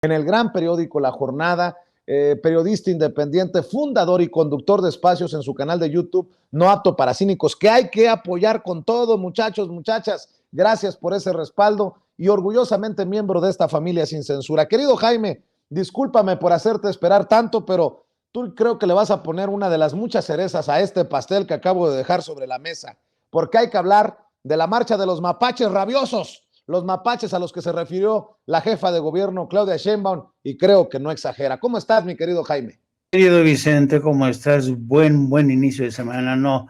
en el gran periódico La Jornada, periodista independiente, fundador y conductor de espacios en su canal de YouTube, No Apto para Cínicos, que hay que apoyar con todo, muchachos, muchachas. Gracias por ese respaldo y orgullosamente miembro de esta familia sin censura. Querido Jaime, discúlpame por hacerte esperar tanto, pero tú creo que le vas a poner una de las muchas cerezas a este pastel que acabo de dejar sobre la mesa, porque hay que hablar de la marcha de los mapaches rabiosos, los mapaches a los que se refirió la jefa de gobierno Claudia Sheinbaum, y creo que no exagera. ¿Cómo estás, mi querido Jaime? Querido Vicente, ¿cómo estás? Buen inicio de semana. No,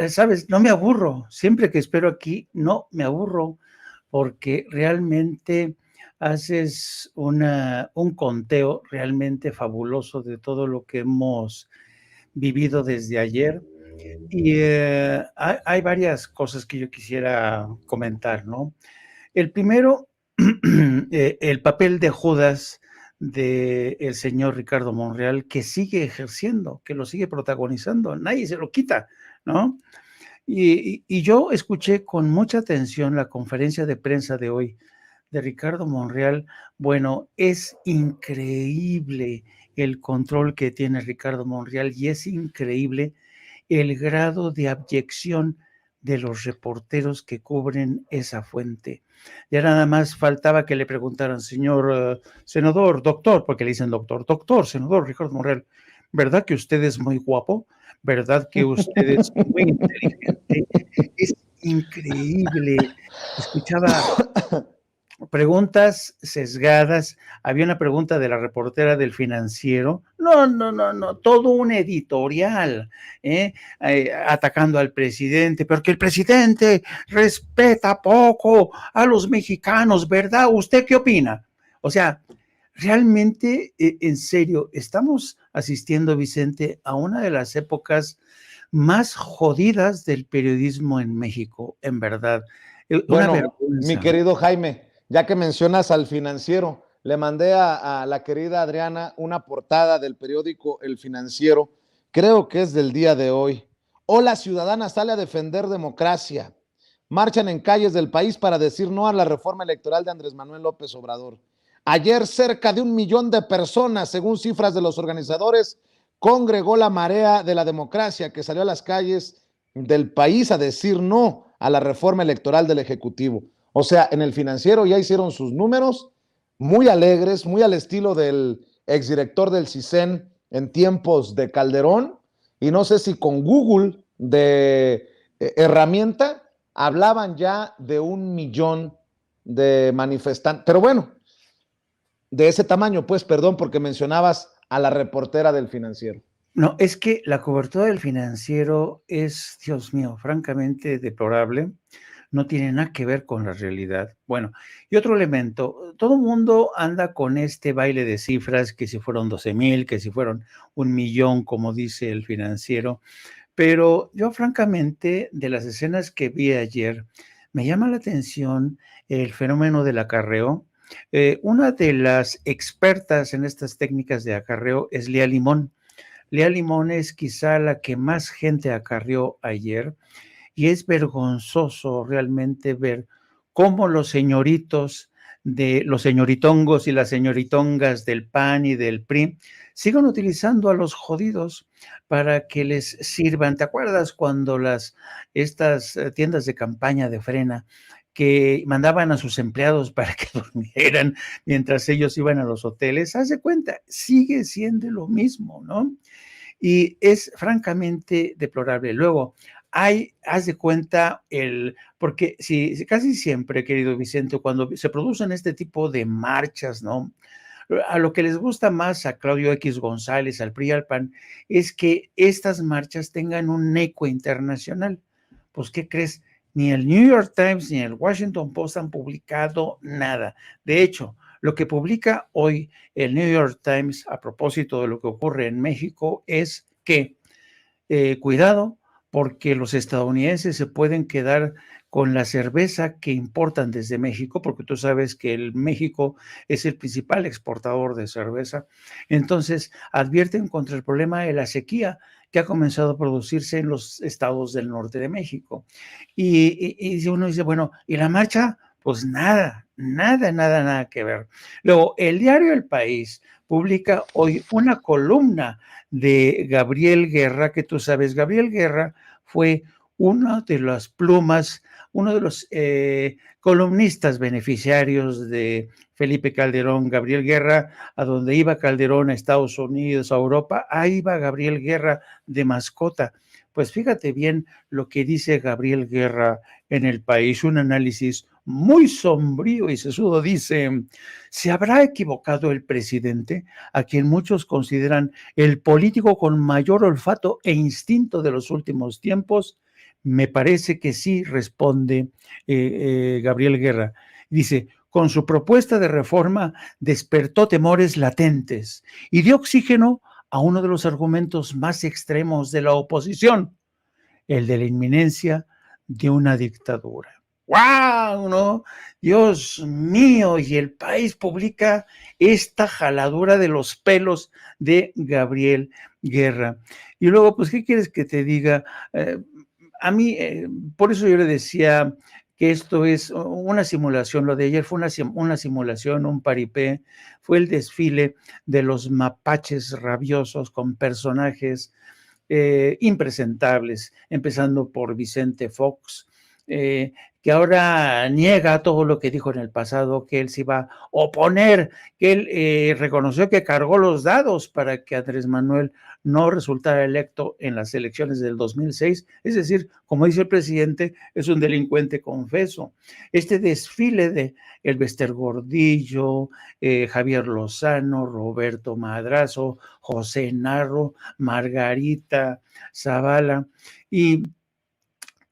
sabes, no me aburro. Siempre que espero aquí, no me aburro, porque realmente haces un conteo realmente fabuloso de todo lo que hemos vivido desde ayer. Y hay varias cosas que yo quisiera comentar, ¿no? El primero, el papel de Judas del señor Ricardo Monreal, que sigue ejerciendo, que lo sigue protagonizando, nadie se lo quita, ¿no? Y yo escuché con mucha atención la conferencia de prensa de hoy de Ricardo Monreal. Bueno, es increíble el control que tiene Ricardo Monreal y es increíble el grado de abyección de los reporteros que cubren esa fuente. Ya nada más faltaba que le preguntaran, señor senador, doctor, porque le dicen doctor, senador Ricardo Monreal, ¿verdad que usted es muy guapo? ¿Verdad que usted es muy inteligente? Es increíble. Escuchaba preguntas sesgadas. Había una pregunta de la reportera del Financiero. No, todo un editorial, atacando al presidente, porque el presidente respeta poco a los mexicanos, ¿verdad? ¿Usted qué opina? O sea, realmente, en serio, estamos asistiendo, Vicente, a una de las épocas más jodidas del periodismo en México, en verdad. Una Bueno, mi vergüenza. querido Jaime, ya que mencionas al Financiero, le mandé a la querida Adriana una portada del periódico El Financiero, creo que es del día de hoy. Hola Ciudadana sale a defender democracia. Marchan en calles del país para decir no a la reforma electoral de Andrés Manuel López Obrador. Ayer cerca de 1 millón de personas, según cifras de los organizadores, congregó la marea de la democracia que salió a las calles del país a decir no a la reforma electoral del Ejecutivo. O sea, en el Financiero ya hicieron sus números muy alegres, muy al estilo del exdirector del CISEN en tiempos de Calderón, y no sé si con Google de herramienta hablaban ya de 1 millón de manifestantes. Pero bueno, de ese tamaño, pues, perdón, porque mencionabas a la reportera del Financiero. No, es que la cobertura del Financiero es, Dios mío, francamente deplorable. No tiene nada que ver con la realidad. Bueno, y otro elemento, todo el mundo anda con este baile de cifras, que si fueron 12,000, que si fueron 1 millón, como dice el Financiero, pero yo francamente, de las escenas que vi ayer, me llama la atención el fenómeno del acarreo. Una de las expertas en estas técnicas de acarreo es Lía Limón. Lía Limón es quizá la que más gente acarreó ayer, y es vergonzoso realmente ver cómo los señoritos de los señoritongos y las señoritongas del PAN y del PRI siguen utilizando a los jodidos para que les sirvan. ¿Te acuerdas cuando estas tiendas de campaña de Frena que mandaban a sus empleados para que durmieran mientras ellos iban a los hoteles? Haz de cuenta, sigue siendo lo mismo, ¿no? Y es francamente deplorable. Luego, haz de cuenta, porque si casi siempre, querido Vicente, cuando se producen este tipo de marchas, ¿no? A lo que les gusta más a Claudio X González, al PRI y al PAN, es que estas marchas tengan un eco internacional. Pues, ¿qué crees? Ni el New York Times ni el Washington Post han publicado nada. De hecho, lo que publica hoy el New York Times a propósito de lo que ocurre en México es que cuidado, porque los estadounidenses se pueden quedar con la cerveza que importan desde México, porque tú sabes que México es el principal exportador de cerveza. Entonces, advierten contra el problema de la sequía que ha comenzado a producirse en los estados del norte de México. Y uno dice, bueno, ¿y la marcha? Pues nada, nada, nada, nada que ver. Luego, el diario El País publica hoy una columna de Gabriel Guerra, que tú sabes, Gabriel Guerra fue una de las plumas, uno de los columnistas beneficiarios de Felipe Calderón. Gabriel Guerra, a donde iba Calderón, a Estados Unidos, a Europa, ahí iba Gabriel Guerra de mascota. Pues fíjate bien lo que dice Gabriel Guerra en El País, un análisis muy sombrío y sesudo. Dice: ¿se habrá equivocado el presidente, a quien muchos consideran el político con mayor olfato e instinto de los últimos tiempos? Me parece que sí, responde Gabriel Guerra. Dice: con su propuesta de reforma despertó temores latentes y dio oxígeno a uno de los argumentos más extremos de la oposición, el de la inminencia de una dictadura. ¡Wow! ¿No? Dios mío, y El País publica esta jaladura de los pelos de Gabriel Guerra. Y luego, pues, ¿qué quieres que te diga? A mí, por eso yo le decía que esto es una simulación. Lo de ayer fue una simulación, un paripé, fue el desfile de los mapaches rabiosos con personajes impresentables, empezando por Vicente Fox, que ahora niega todo lo que dijo en el pasado, que él se iba a oponer, que él reconoció que cargó los dados para que Andrés Manuel no resultara electo en las elecciones del 2006, es decir, como dice el presidente, es un delincuente confeso. Este desfile de Elbester Gordillo, Javier Lozano, Roberto Madrazo, José Narro, Margarita Zavala, y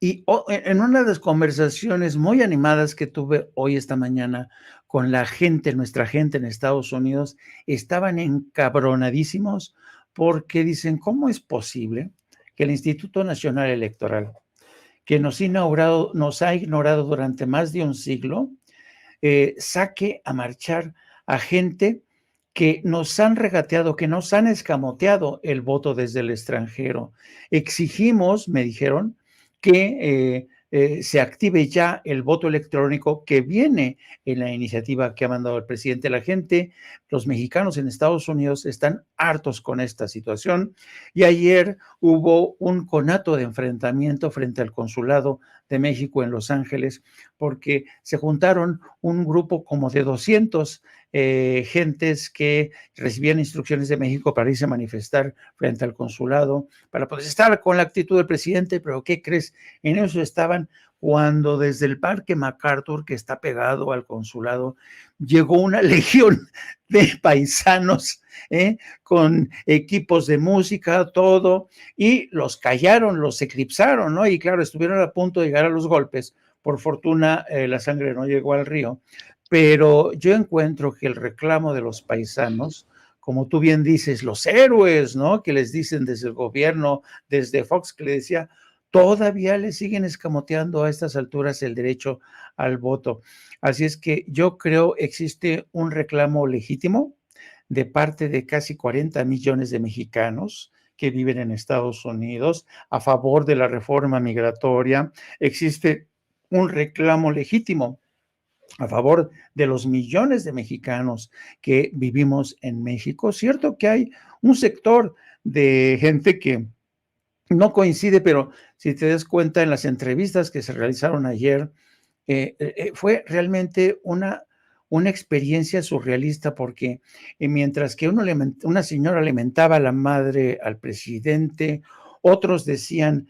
en una de las conversaciones muy animadas que tuve hoy esta mañana con la gente, nuestra gente en Estados Unidos, estaban encabronadísimos porque dicen: ¿cómo es posible que el Instituto Nacional Electoral, que nos ha ignorado durante más de un siglo, saque a marchar a gente que nos han regateado, que nos han escamoteado el voto desde el extranjero? Exigimos, me dijeron, que se active ya el voto electrónico que viene en la iniciativa que ha mandado el presidente. La gente, los mexicanos en Estados Unidos, están hartos con esta situación, y ayer hubo un conato de enfrentamiento frente al consulado de México en Los Ángeles, porque se juntaron un grupo como de 200 gentes que recibían instrucciones de México para irse a manifestar frente al consulado, para poder estar con la actitud del presidente. Pero ¿qué crees? En eso estaban cuando desde el Parque MacArthur, que está pegado al consulado, llegó una legión de paisanos, con equipos de música, todo, y los callaron, los eclipsaron, ¿no? Y claro, estuvieron a punto de llegar a los golpes. Por fortuna, la sangre no llegó al río, pero yo encuentro que el reclamo de los paisanos, como tú bien dices, los héroes, ¿no?, que les dicen desde el gobierno, desde Fox, que le decía, todavía le siguen escamoteando a estas alturas el derecho al voto. Así es que yo creo existe un reclamo legítimo de parte de casi 40 millones de mexicanos que viven en Estados Unidos a favor de la reforma migratoria. Existe un reclamo legítimo a favor de los millones de mexicanos que vivimos en México. Cierto que hay un sector de gente que no coincide, pero si te das cuenta en las entrevistas que se realizaron ayer, fue realmente una experiencia surrealista, porque mientras que una señora alimentaba a la madre al presidente, otros decían,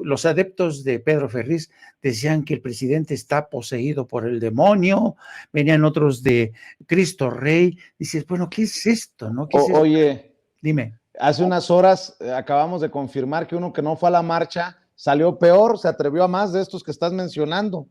los adeptos de Pedro Ferriz decían que el presidente está poseído por el demonio, venían otros de Cristo Rey. Dices, bueno, ¿qué es esto? ¿No? ¿Qué es esto? Oye, Dime. hace unas horas acabamos de confirmar que uno que no fue a la marcha salió peor, se atrevió a más de estos que estás mencionando.